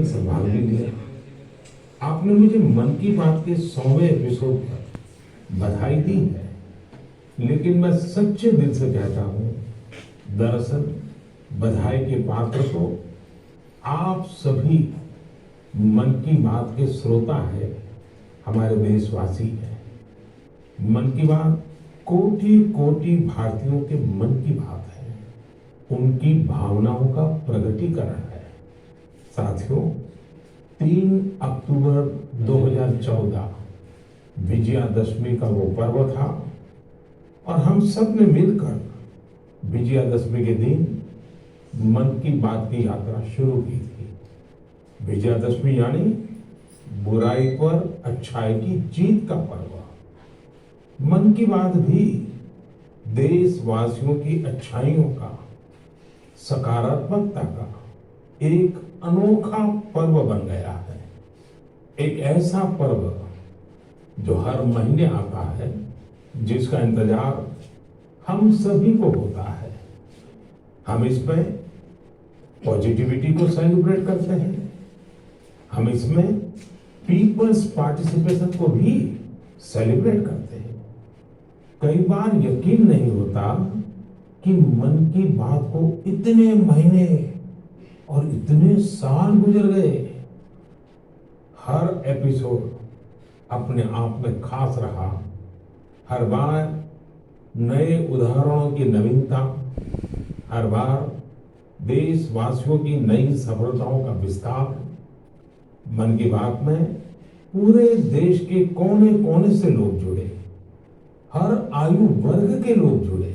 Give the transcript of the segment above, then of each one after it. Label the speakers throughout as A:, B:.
A: Mic संभाल भी लिया। आपने मुझे मन की बात के 100वें एपिसोड पर बधाई दी है, लेकिन मैं सच्चे दिल से कहता हूं, दरअसल बधाई के पात्र तो आप सभी मन की बात के श्रोता है, हमारे देशवासी हैं। मन की बात कोटि कोटि भारतीयों के मन की बात है, उनकी भावनाओं का प्रकटीकरण है। साथियों, 3 अक्टूबर 2014 विजयादशमी का वो पर्व था और हम सब ने मिलकर विजयादशमी के दिन मन की बात की यात्रा शुरू की थी। विजयादशमी यानी बुराई पर अच्छाई की जीत का पर्व। मन की बात भी देशवासियों की अच्छाइयों का, सकारात्मकता का एक अनोखा पर्व बन गया है। एक ऐसा पर्व जो हर महीने आता है, जिसका इंतजार हम सभी को होता है। हम इसमें पॉजिटिविटी को सेलिब्रेट करते हैं, हम इसमें पीपल्स पार्टिसिपेशन को भी सेलिब्रेट करते हैं। कई बार यकीन नहीं होता कि मन की बात को इतने महीने और इतने साल गुजर गए। हर एपिसोड अपने आप में खास रहा। हर बार नए उदाहरणों की नवीनता, हर बार देशवासियों की नई सफलताओं का विस्तार। मन की बात में पूरे देश के कोने कोने से लोग जुड़े, हर आयु वर्ग के लोग जुड़े।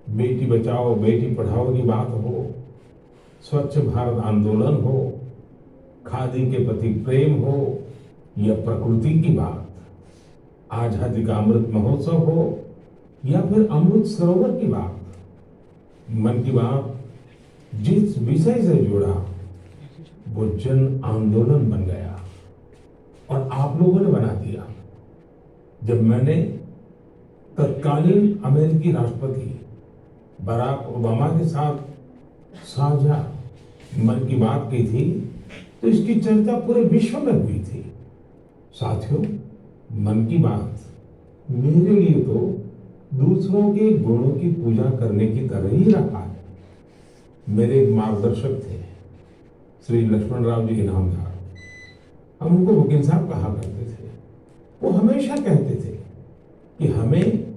A: बेटी बचाओ बेटी पढ़ाओ की बात हो, स्वच्छ भारत आंदोलन हो, खादी के प्रति प्रेम हो या प्रकृति की बात, आजादी का अमृत महोत्सव हो या फिर अमृत सरोवर की बात। मन की बात जिस विषय से जुड़ा वो जन आंदोलन बन गया और आप लोगों ने बना दिया। जब मैंने तत्कालीन अमेरिकी राष्ट्रपति बराक ओबामा के साथ साझा मन की बात की थी, तो इसकी चर्चा पूरे विश्व में हुई थी। साथियों, मन की बात मेरे लिए तो दूसरों के गुणों की पूजा करने की तरह ही रहा है। मेरे एक मार्गदर्शक थे, श्री लक्ष्मण राव जी इनामदार। हम उनको वकील साहब कहा करते थे। वो हमेशा कहते थे कि हमें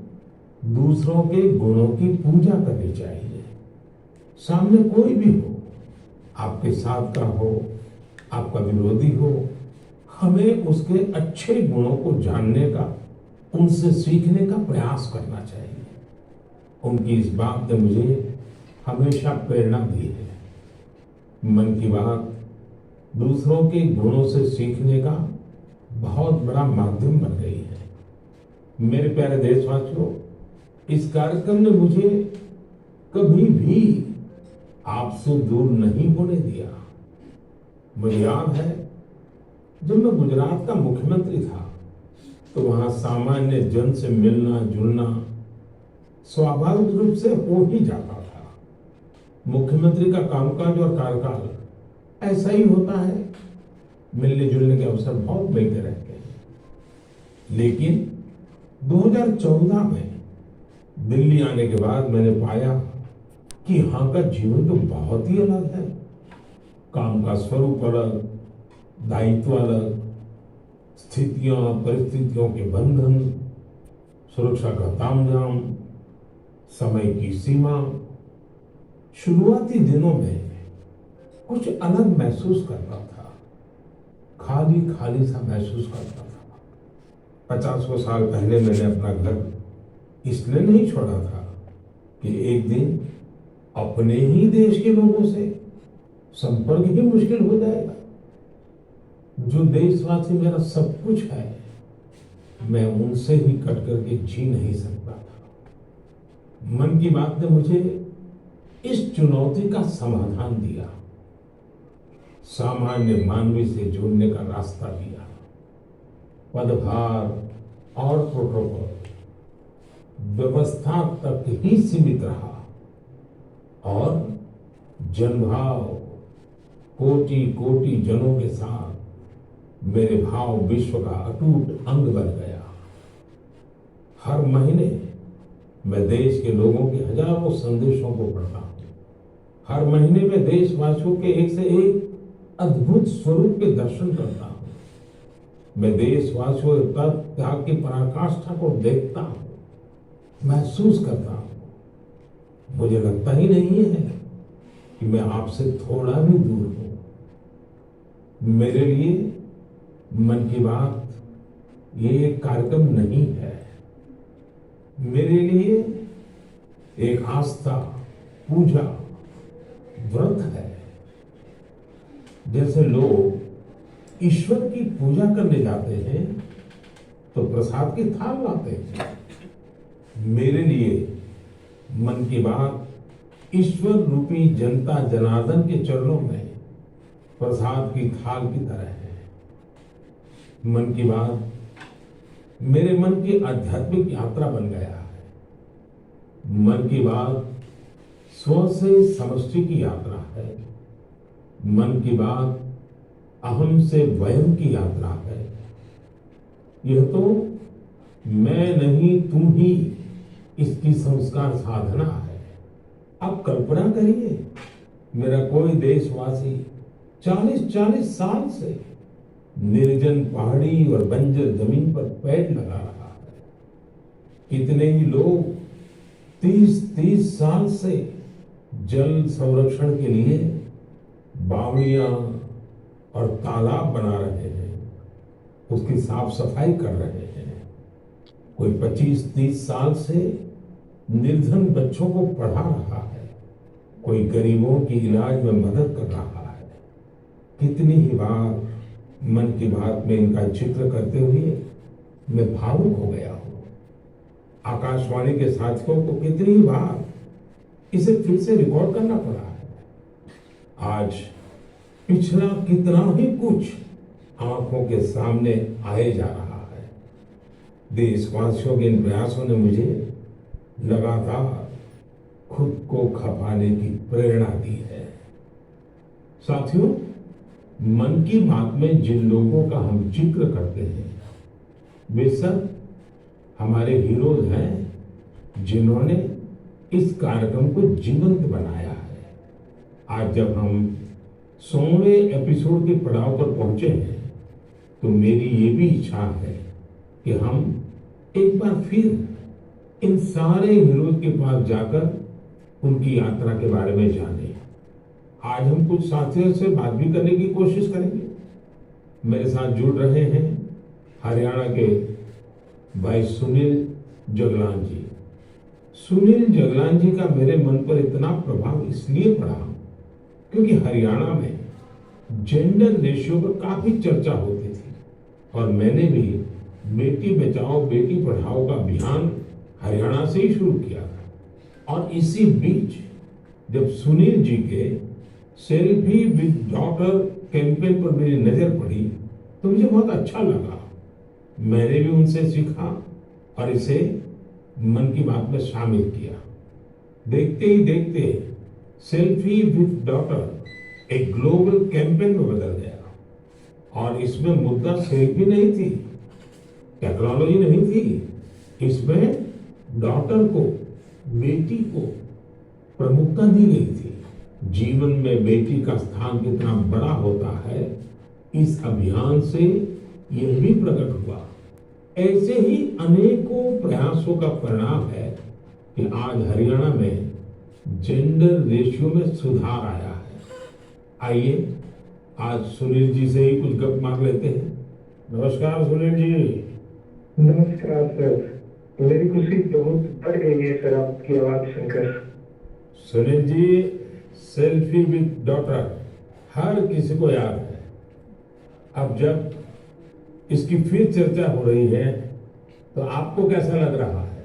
A: दूसरों के गुणों की पूजा करनी चाहिए। सामने कोई भी हो, आपके साथ का हो, आपका विरोधी हो, हमें उसके अच्छे गुणों को जानने का, उनसे सीखने का प्रयास करना चाहिए। उनकी इस बात ने मुझे हमेशा प्रेरणा दी है। मन की बात दूसरों के गुणों से सीखने का बहुत बड़ा माध्यम बन गई है। मेरे प्यारे देशवासियों, इस कार्यक्रम ने मुझे कभी भी आपसे दूर नहीं होने दिया। मुझे याद है, जब मैं गुजरात का मुख्यमंत्री था तो वहां सामान्य जन से मिलना जुलना स्वाभाविक रूप से हो ही जाता था। मुख्यमंत्री का कामकाज और कार्यकाल ऐसा ही होता है, मिलने जुलने के अवसर बहुत मिलते रहते हैं। लेकिन 2014 में दिल्ली आने के बाद मैंने पाया कि यहाँ का जीवन तो बहुत ही अलग है। काम का स्वरूप अलग, दायित्व अलग, स्थितियां परिस्थितियों के बंधन, सुरक्षा का तामझाम, समय की सीमा। शुरुआती दिनों में कुछ अलग महसूस करता था, खाली खाली सा महसूस करता था। 50 साल पहले मैंने अपना घर इसलिए नहीं छोड़ा था कि एक दिन अपने ही देश के लोगों से संपर्क ही मुश्किल हो जाएगा। जो देशवासी मेरा सब कुछ है, मैं उनसे ही कट करके जी नहीं सकता था। मन की बात ने मुझे इस चुनौती का समाधान दिया, सामान्य मानवी से जुड़ने का रास्ता दिया। पदभार और प्रोटोकॉल व्यवस्था तक ही सीमित रहा और जनभाव, कोटि कोटि जनों के साथ मेरे भाव विश्व का अटूट अंग बन गया। हर महीने मैं देश के लोगों के हजारों संदेशों को पढ़ता हूँ। हर महीने में देशवासियों के एक से एक अद्भुत स्वरूप के दर्शन करता हूँ। मैं देशवासियों के त्याग की पराकाष्ठा को देखता हूँ, महसूस करता हूँ। मुझे लगता ही नहीं है कि मैं आपसे थोड़ा भी दूर हूँ। मेरे लिए मन की बात ये एक कार्यक्रम नहीं है। मेरे लिए एक आस्था, पूजा, व्रत है। जैसे लोग ईश्वर की पूजा करने जाते हैं तो प्रसाद की थाल लाते हैं, मेरे लिए मन की बात ईश्वर रूपी जनता जनार्दन के चरणों में प्रसाद की थाल की तरह है। मन की बात मेरे मन की आध्यात्मिक यात्रा बन गया है। मन की बात स्व से समष्टि की यात्रा है। मन की बात अहम से वयम की यात्रा है। यह तो मैं नहीं, तुम ही इसकी संस्कार साधना है। आप कल्पना करिए, मेरा कोई देशवासी 40-40 साल से निर्जन पहाड़ी और बंजर जमीन पर पेड़ लगा रहा है। कितने ही लोग 30-30 साल से जल संरक्षण के लिए बावड़ियां और तालाब बना रहे हैं, उसकी साफ सफाई कर रहे हैं। कोई 25-30 साल से निर्धन बच्चों को पढ़ा रहा है, कोई गरीबों की इलाज में मदद कर रहा है। कितनी ही बार मन की बात में इनका चित्र करते हुए मैं भावुक हो गया हूं। आकाशवाणी के साथियों को कितनी ही बार इसे फिर से रिकॉर्ड करना पड़ा है। आज पिछला कितना ही कुछ आंखों के सामने आए जा रहा है। देशवासियों के इन प्रयासों ने मुझे लगातार खुद को खपाने की प्रेरणा दी है। साथियों, मन की बात में जिन लोगों का हम जिक्र करते हैं वे सब हमारे हीरोज हैं, जिन्होंने इस कार्यक्रम को जीवंत बनाया है। आज जब हम 100वें एपिसोड के पड़ाव पर पहुंचे हैं तो मेरी ये भी इच्छा है कि हम एक बार फिर इन सारे हीरोज के पास जाकर उनकी यात्रा के बारे में जानें। आज हम कुछ साथियों से बात भी करने की कोशिश करेंगे। मेरे साथ जुड़ रहे हैं हरियाणा के भाई सुनील जगलान जी। सुनील जगलान जी का मेरे मन पर इतना प्रभाव इसलिए पड़ा क्योंकि हरियाणा में जेंडर रेशियो पर काफी चर्चा होती थी और मैंने भी बेटी बचाओ बेटी पढ़ाओ का अभियान हरियाणा से ही शुरू किया था। और इसी बीच जब सुनील जी के सेल्फी विद डॉटर कैंपेन पर मेरी नजर पड़ी तो मुझे बहुत अच्छा लगा। मैंने भी उनसे सीखा और इसे मन की बात में शामिल किया। देखते ही देखते सेल्फी विद डॉटर एक ग्लोबल कैंपेन में बदल गया और इसमें मुद्दा सेल्फी नहीं थी, टेक्नोलॉजी नहीं थी, इसमें डॉटर को, बेटी को प्रमुखता दी गई थी। जीवन में बेटी का स्थान कितना बड़ा होता है, इस अभियान से यह भी प्रकट हुआ। ऐसे ही अनेकों प्रयासों का परिणाम है कि आज हरियाणा में जेंडर रेशियो में सुधार आया है। आइए आज सुनील जी से ही कुछ गप मार लेते हैं। नमस्कार सुनील जी।
B: नमस्कार सर, मेरी खुशी बहुत बढ़ गई है सर आपकी आवाज सुनकर।
A: Sunil ji, selfie with daughter हर किसी को याद है। अब जब इसकी फिर चर्चा हो रही है तो आपको कैसा लग रहा है?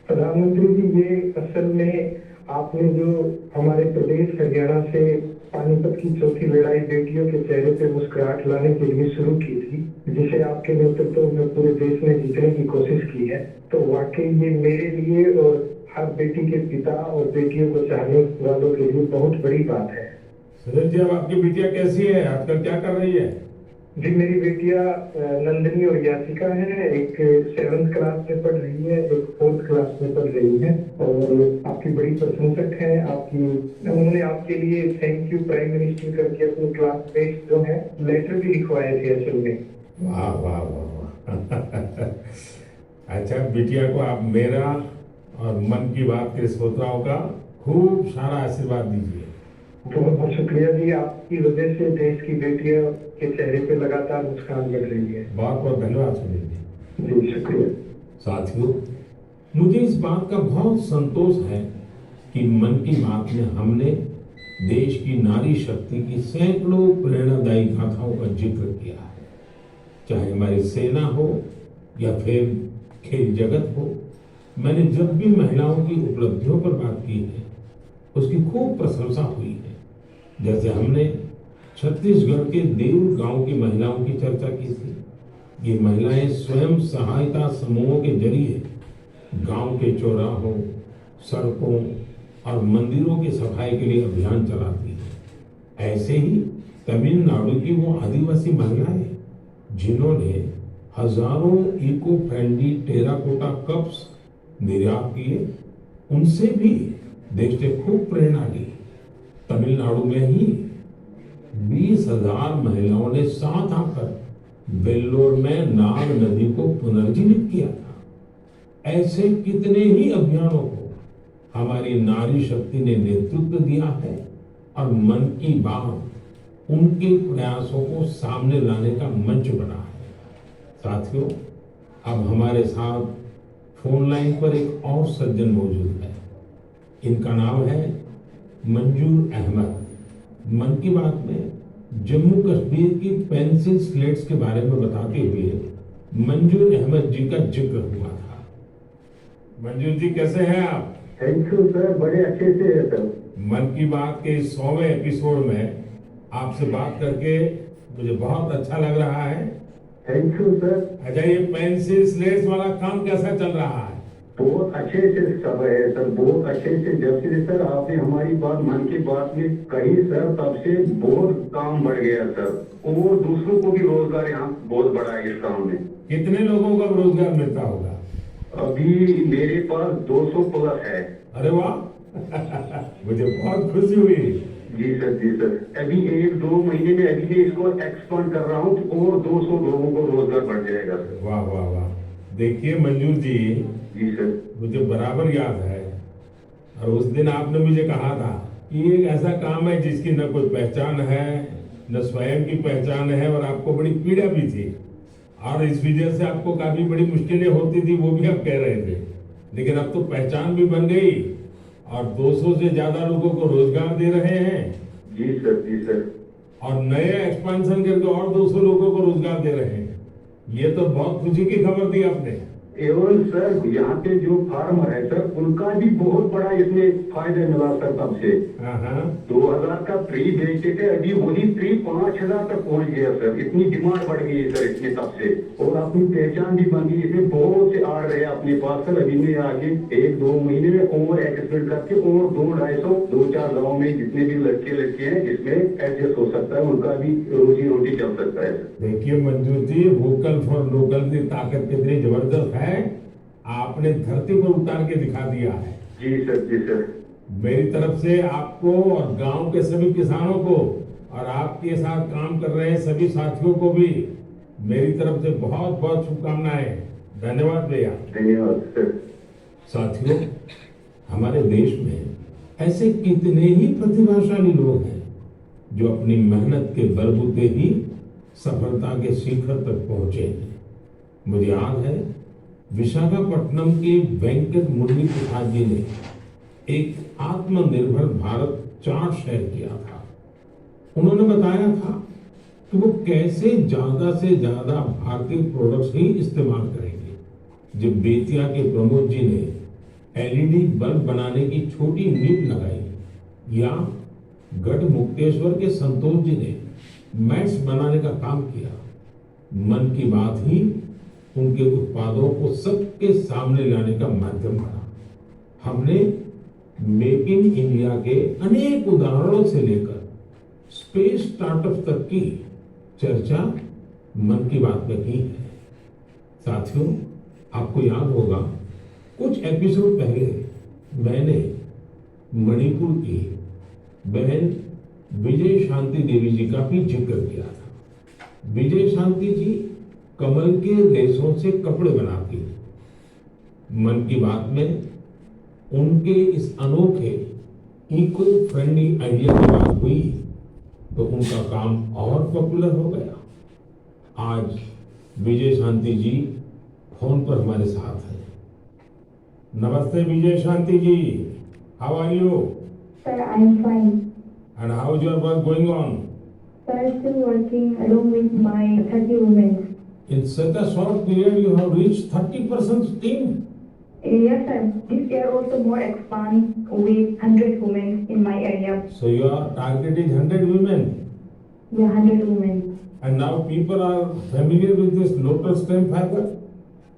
B: प्रधानमंत्री जी, ये असल में आपने जो हमारे प्रदेश हरियाणा से पानीपत की चौथी लड़ाई बेटियों के चेहरे पे मुस्कुराहट लाने के लिए शुरू की थी, जिसे आपके नेतृत्व में पूरे देश ने जीतने की कोशिश की है, तो वाकई ये मेरे लिए और हर बेटी के पिता और बेटियों को चाहने वालों के लिए बहुत बड़ी बात है।
A: सुनील जी, अब आपकी बिटिया कैसी है, आजकल क्या कर रही है?
B: जी मेरी बेटिया नंदिनी और याचिका है। एक 7th क्लास में पढ़ रही है, एक 4th क्लास में पढ़ रही है और आपकी बड़ी प्रशंसक है। आपकी उन्होंने आपके लिए थैंक यू प्राइम मिनिस्टर करके अपने क्लासमेट जो है लेटर भी लिखवाए थे असल में।
A: वाह वाह वाह वाह। अच्छा, बिटिया को आप मेरा और मन की बात के श्रोताओं का खूब सारा आशीर्वाद दीजिए।
B: बहुत बहुत शुक्रिया जी, आपकी वजह से देश की बेटियों के चेहरे पे लगातार मुस्कान बढ़ रही है।
A: बहुत बहुत धन्यवाद सुनील जी।
B: जी शुक्रिया।
A: साथियों, मुझे इस बात का बहुत संतोष है कि मन की बात में हमने देश की नारी शक्ति की सैकड़ों प्रेरणादायी गाथाओं का जिक्र किया है। चाहे हमारी सेना हो या फिर खेल जगत हो, मैंने जब भी महिलाओं की उपलब्धियों पर बात की है उसकी खूब प्रशंसा हुई है। जैसे हमने छत्तीसगढ़ के देउर गांव की महिलाओं की चर्चा की थी। ये महिलाएं स्वयं सहायता समूहों के जरिए गांव के चौराहों, सड़कों और मंदिरों की सफाई के लिए अभियान चलाती है। ऐसे ही तमिलनाडु की वो आदिवासी महिलाएं जिन्होंने हजारों इको फ्रेंडली टेराकोटा कप्स निर्यात किए, उनसे भी देश ने खूब प्रेरणा ली। तमिलनाडु में ही 20,000 महिलाओं ने साथ आकर वेल्लोर में नाग नदी को पुनर्जीवित किया था। ऐसे कितने ही अभियानों को हमारी नारी शक्ति ने नेतृत्व दिया है और मन की बात उनके प्रयासों को सामने लाने का मंच बना है। साथियों, अब हमारे साथ फोन लाइन पर एक और सज्जन मौजूद है। इनका नाम है मंजूर अहमद। मन की बात में जम्मू कश्मीर की पेंसिल स्लेट्स के बारे में बताते हुए मंजूर अहमद जी का जिक्र हुआ था। मंजूर जी, कैसे हैं आप?
B: थैंक यू सर, बड़े अच्छे से है सर।
A: मन की बात के 100वें एपिसोड में आपसे बात करके मुझे बहुत अच्छा लग रहा है।
B: Thank you sir.
A: अच्छा, ये पेंसिल स्लेट्स वाला काम कैसा चल रहा है?
B: बहुत अच्छे से सब है सर, बहुत अच्छे से। जब से सर आपने हमारी बात मन की बात में कही सर, तब से बहुत काम बढ़ गया सर और दूसरों को भी रोजगार यहाँ बहुत बड़ा है इस काम में।
A: कितने लोगों को रोजगार मिलता होगा?
B: अभी मेरे पास 200 प्लस है।
A: अरे वाह। मुझे बहुत खुशी हुई।
B: जी सर, जी सर। अभी 1-2 महीने में अभी मैं इसको एक्सपांड कर रहा हूँ और 200 लोगों को रोजगार बढ़ जाएगा सर।
A: वाह वाह वाह। देखिए मंजूर जी,
B: जी सर।
A: मुझे बराबर याद है और उस दिन आपने मुझे कहा था कि ये एक ऐसा काम है जिसकी न कोई पहचान है, न स्वयं की पहचान है और आपको बड़ी पीड़ा भी थी और इस वजह से आपको काफी बड़ी मुश्किलें होती थी, वो भी आप कह रहे थे। लेकिन अब तो पहचान भी बन गई और 200 से ज्यादा लोगों को रोजगार दे रहे हैं।
B: जी सर, जी सर।
A: और नए एक्सपेंशन करके और 200 लोगों को रोजगार दे रहे हैं। ये तो बहुत खुशी की खबर दी आपने।
B: एवं सर यहाँ पे जो फार्मर है सर, उनका भी बहुत बड़ा इसमें फायदा मिला सर तब से। 2000 का फ्री बेचते थे, अभी वही फ्री 5000 तक पहुंच गया सर। इतनी डिमांड बढ़ गई है सर इसमें तब से और अपनी पहचान भी बन गई। इसमें बहुत से आ रहे हैं अपने पास सर। अभी मैं आगे 1-2 महीने में और एक्सपेंड करके और 200-250 गाँव में जितने भी लड़के लड़के हैं इसमें एडजस्ट हो सकता है, उनका भी रोजी रोटी चल सकता है।
A: देखिए मंजूर जी, वोकल फॉर लोकल की ताकत कितनी जबरदस्त है, आपने धरती पर उतार के दिखा दिया है।
B: जी सर, जी सर।
A: मेरी तरफ से आपको और गांव के सभी किसानों को और आपके साथ काम कर रहे सभी साथियों को भी मेरी तरफ से बहुत बहुत शुभकामनाएं। धन्यवाद भैया।
B: धन्यवाद सर।
A: साथियों, हमारे देश में ऐसे कितने ही प्रतिभाशाली लोग हैं जो अपनी मेहनत के बलबूते ही सफलता के शिखर तक पहुंचे हैं। मुझे याद है विशाखापट्टनम के वेंकट मुरली प्रसाद जी ने एक आत्मनिर्भर भारत चार्ट शेयर किया था। उन्होंने बताया था कि वो कैसे ज्यादा से ज्यादा भारतीय प्रोडक्ट्स ही इस्तेमाल करेंगे। जब बेतिया के प्रमोद जी ने एलईडी बल्ब बनाने की छोटी नींव लगाई या गढ़ मुक्तेश्वर के संतोष जी ने मैट्स बनाने का काम किया, मन की बात ही उनके उत्पादों को सबके सामने लाने का माध्यम बना। हमने मेक इन इंडिया के अनेक उदाहरणों से लेकर स्पेस स्टार्टअप तक की चर्चा मन की बात में की है। साथियों, आपको याद होगा कुछ एपिसोड पहले मैंने मणिपुर की बहन विजय शांति देवी जी का भी जिक्र किया था। विजय शांति जी कमल के रेशों से कपड़े बनाती हैं। मन की बात में उनके इस अनोखे इको फ्रेंडली आइडिया की बात हुई तो उनका काम और पॉपुलर हो गया। आज विजय शांति जी फोन पर हमारे साथ हैं। नमस्ते Vijay Shanti ji, how are you?
C: Sir, I'm fine.
A: And how is your work going on?
C: Sir, still working along with my 30 women.
A: In such a short period, you have reached 30% team.
C: Yes, sir. This year also more expand with 100 women in my area.
A: So your target is 100 women.
C: Yeah, 100 women.
A: And now people are familiar with this lotus stem fiber.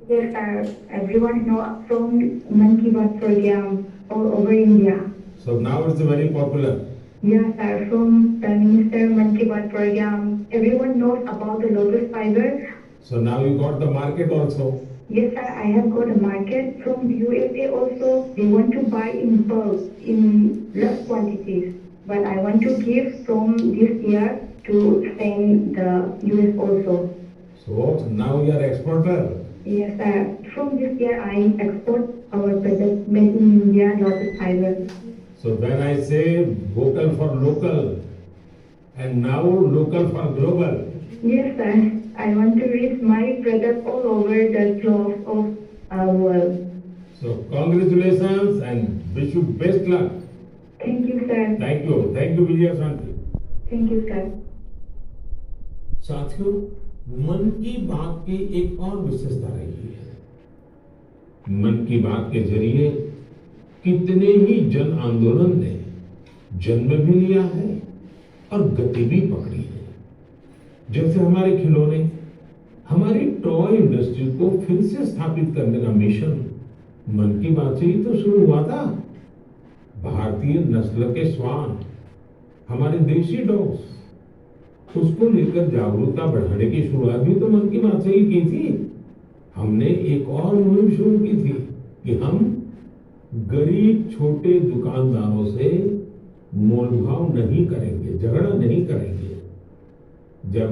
C: Yes, sir. Everyone know from Man Ki Baat program all over India.
A: So now it's very popular.
C: Yes, sir. From Prime Minister Man Ki Baat program, everyone knows about the lotus fiber.
A: So now you got the market also.
C: Yes, sir. I have got a market from USA also. They want to buy in bulk, in large quantities. But I want to give from this year to send the US also.
A: So now you are exporter.
C: Yes, sir. From this year, I export our product made in India, lotus fiber.
A: So when I say vocal for local and now local for global.
C: Yes, sir. I want to reach my product all over the globe of our world.
A: So congratulations and wish you best luck.
C: Thank you, sir.
A: Thank you Vijay Shanti.
C: Thank you, sir.
A: साथियों, मन की बात की एक और विशेषता रही है। मन की बात के जरिए कितने ही जन आंदोलन ने जन्म भी लिया है और गति भी पकड़ी है। जैसे हमारे खिलौने, हमारी टॉय इंडस्ट्री को फिर से स्थापित करने का मिशन मन की बात से ही तो शुरू हुआ था। भारतीय नस्ल के श्वान, हमारे देशी डॉग्स, उसको लेकर जागरूकता बढ़ाने की शुरुआत भी तो मन की बात से ही की थी। हमने एक और मुहिम शुरू की थी कि हम गरीब छोटे दुकानदारों से मोलभाव नहीं करेंगे, झगड़ा नहीं करेंगे। जब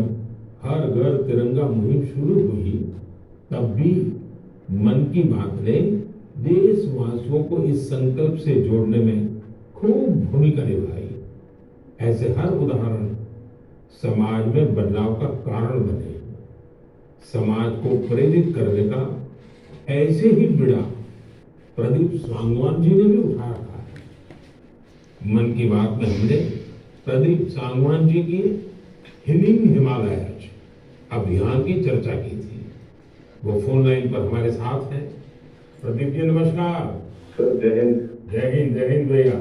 A: हर घर तिरंगा मुहिम शुरू हुई तब भी मन की बात ने देशवासियों को इस संकल्प से जोड़ने में खूब भूमिका निभाई। ऐसे हर उदाहरण समाज में बदलाव का कारण बने। समाज को प्रेरित करने का ऐसे ही बीड़ा प्रदीप सांगवान जी ने भी उठा रखा है। मन की बात में हमने प्रदीप सांगवान जी की हीलिंग हिमालयज अभियान की चर्चा की थी। वो फोन लाइन पर हमारे साथ हैं। प्रदीप जी नमस्कार।
D: सर जय हिंद।
A: जय हिंद, जय हिंद भैया,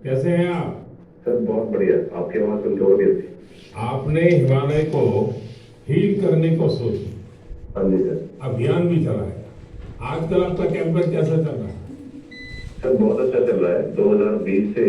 A: कैसे हैं आप?
D: सर बहुत बढ़िया, आपकी आवाज सुनकर और भी अच्छी।
A: आपने हिमालय को हील करने को सोची,
D: हाँ जी सर।
A: अभियान भी चलाया। आजकल आपका कैंपेन कैसा चल रहा है?
D: सर बहुत अच्छा चल रहा है। 2020 से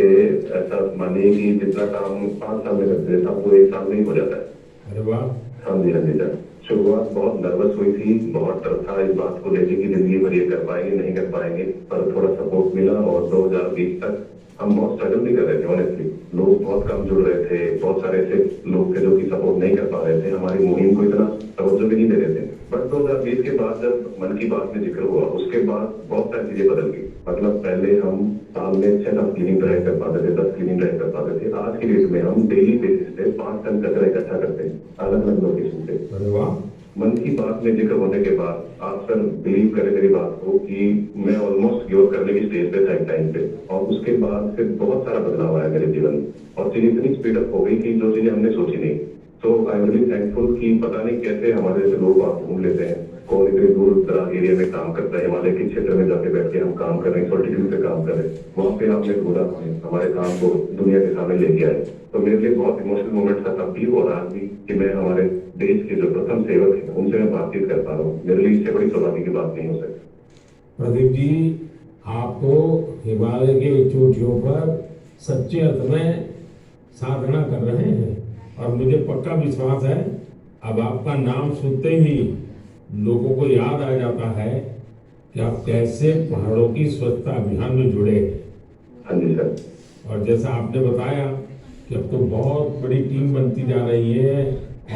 D: ऐसा मानिए कि जितना काम 5 साल में करते थे वो 1 साल में ही हो जाता है।
A: अरे वाह।
D: हाँ जी सर। शुरुआत बहुत नर्वस हुई थी, बहुत डर था इस बात को लेके कि जिंदगी भर ये कर पाएंगे नहीं कर पाएंगे, पर थोड़ा सपोर्ट मिला और 2020 तक हम बहुत स्ट्रगल भी कर रहे थे। ऑनेस्टली लोग बहुत कम जुड़ रहे थे, बहुत सारे ऐसे लोग थे जो कि सपोर्ट नहीं कर पा रहे थे, हमारी मुहिम को इतना तवज्जो भी नहीं दे रहे थे। बट 2020 के बाद जब मन की बात में जिक्र हुआ उसके बाद बहुत सारी चीजें बदल गई। मतलब पहले हम साल में 6 क्लीनिंग ड्राइव कर पाते थे, 10 क्लीनिंग ड्राइव कर पाते थे। आज की डेट में हम डेली बेसिस पे 5 टन कचरा इकट्ठा करते हैं अलग अलग लोकेशन पे।
A: अरे वाह।
D: मन की बात में जिक्र होने के बाद आप सर बिलीव करें मेरी बात को कि मैं ऑलमोस्ट गिव अप करने की स्टेज पे था एक टाइम पे, और उसके बाद फिर बहुत सारा बदलाव आया मेरे जीवन में और चीजें इतनी स्पीड अप हो गई कि जो चीजें हमने सोची नहीं। सो आई एम रियली थैंकफुल कि पता नहीं कैसे हमारे जैसे लोग आप ढूंढ लेते हैं, कौन इतने दूर दराज एरिया में काम करता है, हिमालय के क्षेत्र में जाके बैठ के हम काम कर रहे हैं, सॉल्टिट्यूड पे काम कर रहे हैं, वहाँ पे आपने ढूंढा हमारे काम को दुनिया के सामने लेके आए। तो मेरे लिए बहुत इमोशनल मोमेंट था तब भी और आज भी कि मैं हमारे देश के जो प्रथम सेवक हैं उनसे मैं बातचीत कर पा रहा हूँ। मेरे लिए इससे बड़ी सौभाग्य की बात नहीं हो सकती।
A: प्रदीप जी, आपको हिमालय के चोटियों पर सच्चे अर्थ में साधना कर रहे हैं। और मुझे पक्का विश्वास है अब आपका नाम सुनते ही लोगों को याद आ जाता है कि आप कैसे पहाड़ों की स्वच्छता अभियान में जुड़े हैं।
D: हाँ जी सर।
A: और जैसा आपने बताया कि अब तो बहुत बड़ी टीम बनती जा रही है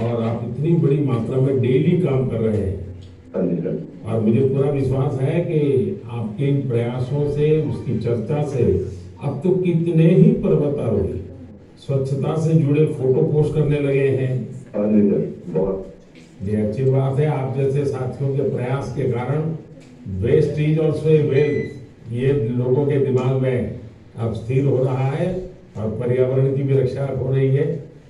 A: और आप इतनी बड़ी मात्रा में डेली काम कर रहे हैं।
D: हाँ जी सर।
A: और मुझे पूरा विश्वास है कि आपके इन प्रयासों से, उसकी चर्चा से अब तो कितने ही पर्वतारोही स्वच्छता से जुड़े फोटो पोस्ट करने लगे हैं।
D: हाँ जी सर, बहुत।
A: ये अच्छी बात है। आप जैसे साथियों के प्रयास के कारण waste is also a wealth, ये लोगों के दिमाग में अब स्थिर हो रहा है और पर्यावरण की भी रक्षा हो रही है।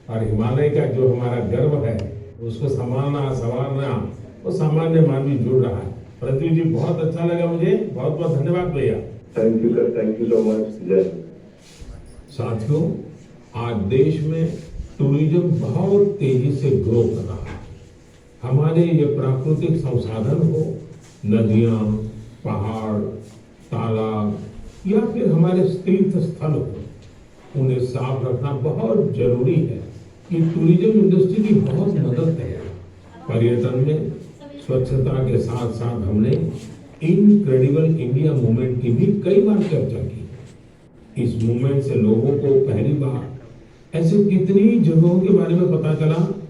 A: और हिमालय का जो हमारा गर्व है उसको संभालना, संवारना, वो सामान्य मानवी जुड़ रहा है। पृथ्वी जी, बहुत अच्छा लगा मुझे। बहुत बहुत धन्यवाद भैया।
D: Thank you sir, thank you so much. जय हिंद।
A: साथियों, आज देश में टूरिज्म बहुत तेजी से ग्रो कर रहा है। हमारे ये प्राकृतिक संसाधन हो, नदियां, पहाड़, तालाब या फिर हमारे तीर्थ स्थल हो, उन्हें साफ रखना बहुत जरूरी है। कि टूरिज्म इंडस्ट्री की बहुत मदद है। पर्यटन में स्वच्छता के साथ साथ हमने इनक्रेडिबल इंडिया मूवमेंट की भी कई बार चर्चा की। इस मूवमेंट से लोगों को पहली बार ऐसे कितनी जगहों के बारे में पता चला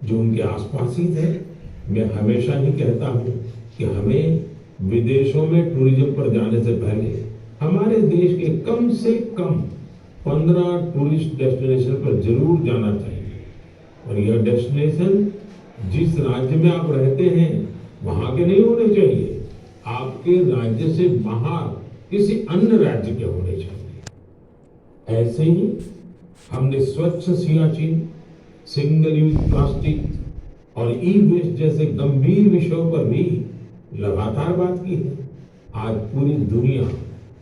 A: जो उनके आसपास ही थे। मैं हमेशा ही कहता हूँ कि हमें विदेशों में टूरिज्म पर जाने से पहले हमारे देश के कम से कम 15 टूरिस्ट डेस्टिनेशन पर जरूर जाना चाहिए। और यह डेस्टिनेशन जिस राज्य में आप रहते हैं वहां के नहीं होने चाहिए, आपके राज्य से बाहर किसी अन्य राज्य के होने चाहिए। ऐसे ही हमने स्वच्छ सियाचिन, सिंगल यूज प्लास्टिक और ई वेस्ट जैसे गंभीर विषयों पर भी लगातार बात की है। आज पूरी दुनिया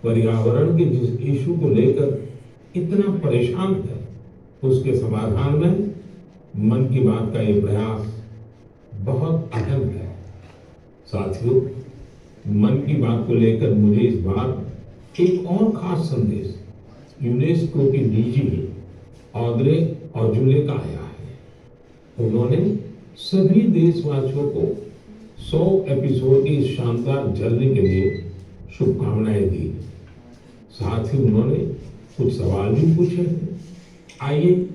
A: पर्यावरण के जिस इशू को लेकर इतना परेशान है, उसके समाधान में मन की बात का ये प्रयास बहुत अहम है। साथियों, मन की बात को लेकर मुझे इस बार एक और खास संदेश यूनेस्को की डीजी ऑद्रे ऑजुले का आया है। उन्होंने सभी देशवासियों को 100 एपिसोड की इस शानदार जर्नी के लिए शुभकामनाएं दी। साथ ही उन्होंने कुछ सवाल भी पूछे हैं। आइए